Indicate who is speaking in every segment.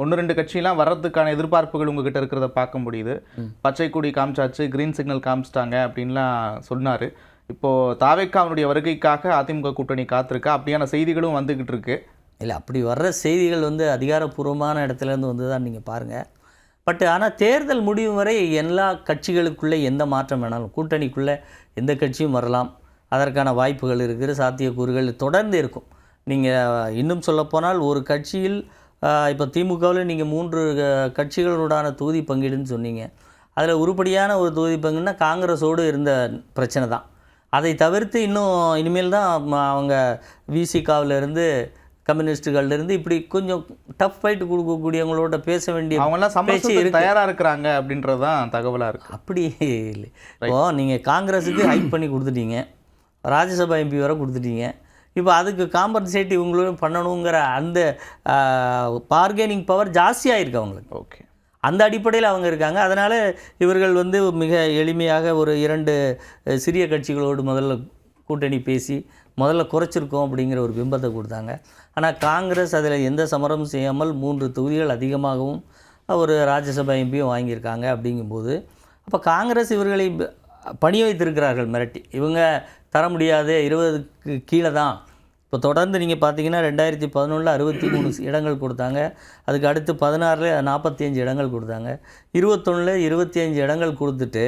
Speaker 1: ஒன்று 2 கட்சியெல்லாம் வர்றதுக்கான எதிர்பார்ப்புகள் உங்ககிட்ட இருக்கிறத பார்க்க முடியுது. பச்சை கொடி காமிச்சாச்சு, கிரீன் சிக்னல் காமிச்சிட்டாங்க அப்படின்லாம் சொன்னார். இப்போது தாவேக்காவுடைய வருகைக்காக அதிமுக கூட்டணி காத்திருக்கா? அப்படியான செய்திகளும் வந்துக்கிட்டு இருக்கு.
Speaker 2: இல்லை, அப்படி வர்ற செய்திகள் அதிகாரப்பூர்வமான இடத்துலேருந்து வந்து தான் நீங்கள் பாருங்கள். பட் ஆனால் தேர்தல் முடிவு வரை எல்லா கட்சிகளுக்குள்ளே எந்த மாற்றம் வேணாலும், கூட்டணிக்குள்ளே எந்த கட்சியும் வரலாம். அதற்கான வாய்ப்புகள் இருக்கிற சாத்தியக்கூறுகள் தொடர்ந்து இருக்கும். நீங்கள் இன்னும் சொல்லப்போனால் ஒரு கட்சியில் இப்போ திமுகவில் நீங்கள் 3 கட்சிகளோடான தொகுதி பங்கீடுன்னு சொன்னீங்க. அதில் உருப்படியான ஒரு தொகுதி பங்குன்னா காங்கிரஸோடு இருந்த பிரச்சனை தான். அதை தவிர்த்து இன்னும் இனிமேல் தான் அவங்க விசிகாவிலேருந்து கம்யூனிஸ்டுகள்லேருந்து இப்படி கொஞ்சம் டஃப் ஃபைட்டு கொடுக்கக்கூடியவங்களோட பேச வேண்டிய
Speaker 1: அவங்களாம் சமரசத்துக்கு தயாராக இருக்கிறாங்க அப்படின்றது தான் தகவலாக இருக்குது.
Speaker 2: அப்படி இல்லை. இப்போது நீங்கள் காங்கிரஸுக்கு ஹைக் பண்ணி கொடுத்துட்டீங்க, ராஜ்யசபா எம்பி வரை கொடுத்துட்டீங்க. இப்போ அதுக்கு காம்பன்சேட் இவங்களும் பண்ணணுங்கிற அந்த பார்கெனிங் பவர் ஜாஸ்தியாக இருக்குது அவங்களுக்கு.
Speaker 1: ஓகே,
Speaker 2: அந்த அடிப்படையில் அவங்க இருக்காங்க. அதனால் இவர்கள் மிக எளிமையாக ஒரு 2 சிறிய கட்சிகளோடு முதல்ல கூட்டணி பேசி முதல்ல குறைச்சிருக்கோம் அப்படிங்கிற ஒரு பிம்பத்தை கொடுத்தாங்க. ஆனால் காங்கிரஸ் அதில் எந்த சமரமும் செய்யாமல் 3 தொகுதிகள் அதிகமாகவும் ஒரு ராஜ்யசபா எம்பியும் வாங்கியிருக்காங்க. அப்படிங்கும்போது அப்போ காங்கிரஸ் இவர்களை பணி வைத்திருக்கிறார்கள் மிரட்டி. இவங்க தர முடியாது, 20க்கு கீழே தான். இப்போ தொடர்ந்து நீங்கள் பார்த்தீங்கன்னா 2011 63 இடங்கள் கொடுத்தாங்க. அதுக்கு அடுத்து 16 45 இடங்கள் கொடுத்தாங்க. 21 25 இடங்கள் கொடுத்துட்டு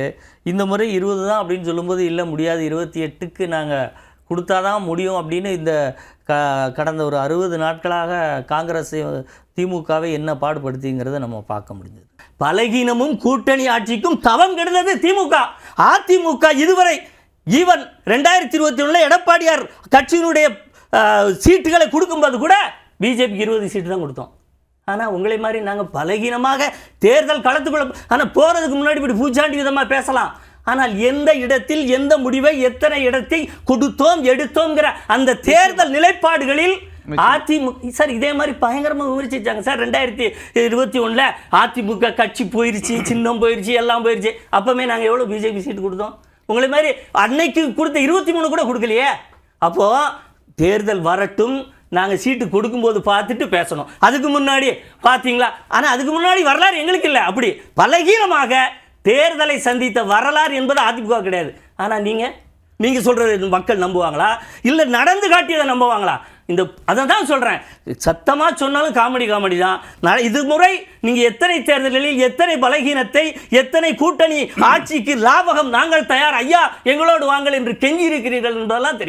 Speaker 2: இந்த முறை 20 தான் அப்படின்னு சொல்லும்போது, இல்லை முடியாது, 28க்கு நாங்கள் கொடுத்தா தான் முடியும் அப்படின்னு இந்த கடந்த ஒரு 60 நாட்களாக காங்கிரஸ் திமுகவை என்ன பாடுபடுத்திங்கிறத நம்ம பார்க்க முடிஞ்சது. பலகீனமும் கூட்டணி ஆட்சிக்கும் தவம் கெடுத்தது திமுக. அதிமுக இதுவரை ஈவன் 2021 எடப்பாடியார் கட்சியினுடைய சீட்டுகளை கொடுக்கும்போது கூட பிஜேபிக்கு 20 சீட்டு தான் கொடுத்தோம். ஆனால் உங்களை மாதிரி நாங்கள் பலகீனமாக தேர்தல் களத்துக்குள்ள, ஆனால் போகிறதுக்கு முன்னாடி இப்படி பூச்சாண்டி விதமாக பேசலாம். ஆனால் எந்த இடத்தில் எந்த முடிவை எத்தனை இடத்தை கொடுத்தோம் எடுத்தோங்கிற அந்த தேர்தல் நிலைப்பாடுகளில் அதிமுக சார் இதே மாதிரி பயங்கரமாக விமர்சிச்சாங்க சார். 2021 அதிமுக கட்சி போயிடுச்சு, சின்னம் போயிடுச்சு, எல்லாம் போயிடுச்சு. அப்போவே நாங்கள் எவ்வளோ பிஜேபி சீட்டு கொடுத்தோம்? உங்களை மாதிரி அன்னைக்கு கொடுத்த 23 கூட கொடுக்கலையே. அப்போது தேர்தல் வரட்டும், நாங்கள் சீட்டு கொடுக்கும்போது பார்த்துட்டு பேசணும். அதுக்கு முன்னாடி பார்த்தீங்களா? ஆனால் அதுக்கு முன்னாடி வரலாறு எங்களுக்கு இல்லை. அப்படி பலகீனமாக தேர்தலை சந்தித்த வரலாறு என்பது அதிமுக கிடையாது. ஆனால் நீங்கள் சொல்கிறது மக்கள் நம்புவாங்களா? இல்லை நடந்து காட்டியதை நம்புவாங்களா? அதை தான் சொல்கிறேன். சத்தமாக சொன்னாலும் காமெடி தான். இது முறை நீங்கள் எத்தனை தேர்தல்களில் எத்தனை பலகீனத்தை, எத்தனை கூட்டணி ஆட்சிக்கு லாபகம் நாங்கள் தயார், ஐயா எங்களோடு வாங்கள் என்று கெஞ்சி இருக்கிறீர்கள் என்பதெல்லாம் தெரியும்.